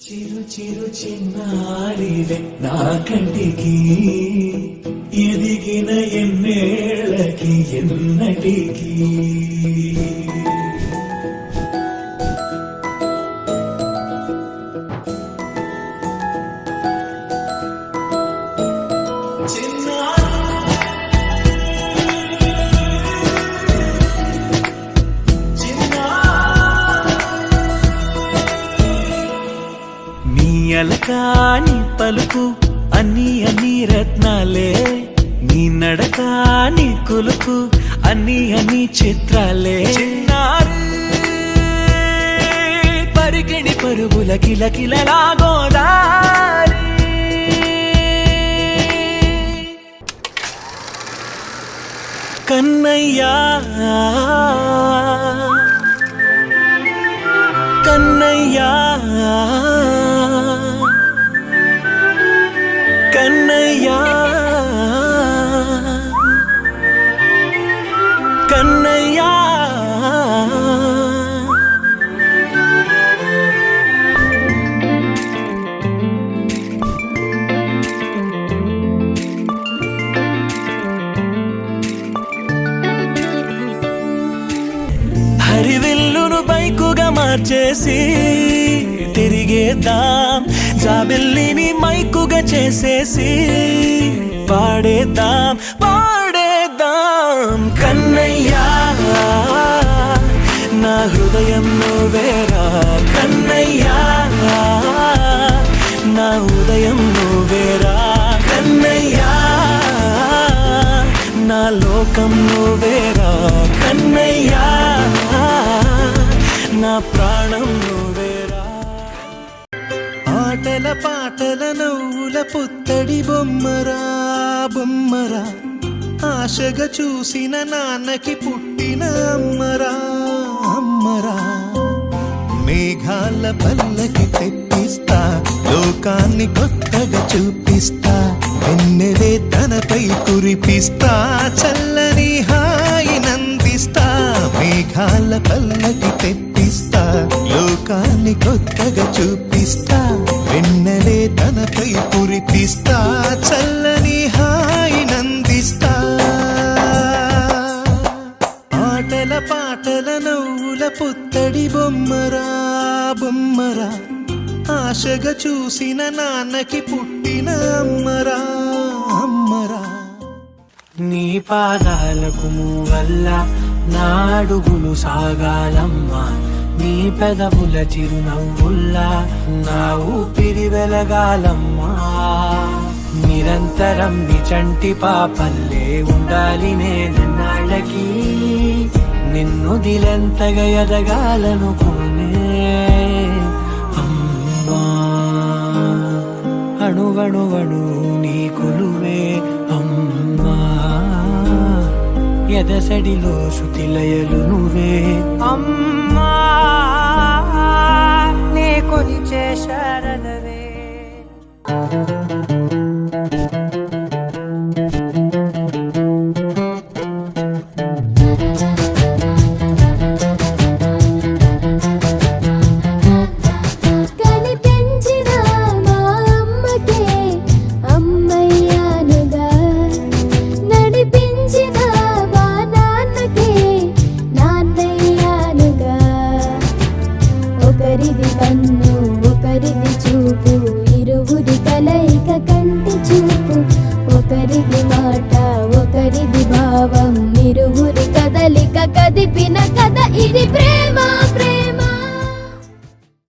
చిరు చిరు చిన్నారివే నా కంటికి ఎదిగిన ఎన్నేళ్ళకి ఎన్నటికి అలకాని పలుకు అన్ని అన్ని రత్నాలే నీ నడకాని కులుకు అన్ని అన్ని చిత్రాలే పరికిణి పరుగుల కిలకిలలా గోదారి కన్నయ్యా కన్నయ్యా కన్నయ్యా కన్నయ్యా హరివిల్లును బైకుగా మార్చేసి తిరిగేద్దాం జాబిల్లిని మైకుగా చేసేసి పాడేద్దాం పాడేద్దాం కన్నయ్యా నా హృదయం నువ్వేరా కన్నయ్యా నా ఉదయం నువ్వేరా కన్నయ్యా నా లోకం నువ్వేరా కన్నయ్యా నా ప్రాణం నువ్వేరా ఆటల పాటల నవ్వుల పుత్తడి బొమ్మరా బొమ్మరా ఆశగా చూసిన నాన్నకి పుట్టిన అమ్మరా అమ్మరా మేఘాల పల్లకి తెప్పిస్తా లోకాన్ని కొత్తగా చూపిస్తా వెన్నెలే తనపై కురిపిస్తా చల్లని హాయి నందిస్తా మేఘాల పల్లకి తెప్పిస్తా లోకాన్ని కొత్తగా చూపిస్తా వెన్నెలే తనపై కురిపిస్తా చల్లని హాయి నందిస్తా ఆటల పాటల నవ్వుల పుత్తడి బొమ్మరా బొమ్మరా ఆశగా చూసిన నాన్నకి పుట్టిన అమ్మరా అమ్మరా నీ పాదాలకు మూవల్ల నా అడుగులు సాగాలమ్మా నీ పెదవుల చిరునవ్వుల్లా నా ఊపిరి వెలగాలమ్మా నిరంతరం నీ చంటి పాపల్లే ఉండాలి నేనన్నాళ్ళకి నిన్ను దిలెంతగా ఎదగాలనుకునే అమ్మా అణువణువణు నీ కొలువే అమ్మా ఎదసడిలో శృతిలయలు నువ్వే అమ్మా నే కొలిచే శారదవే ఒకరిది కన్ను ఒకరిది చూపు ఇరువురి కలయిక కంటి చూపు ఒకరిది మాట ఒకరిది భావం ఇరువురి కదలిక కదిపిన కథ ఇది ప్రేమ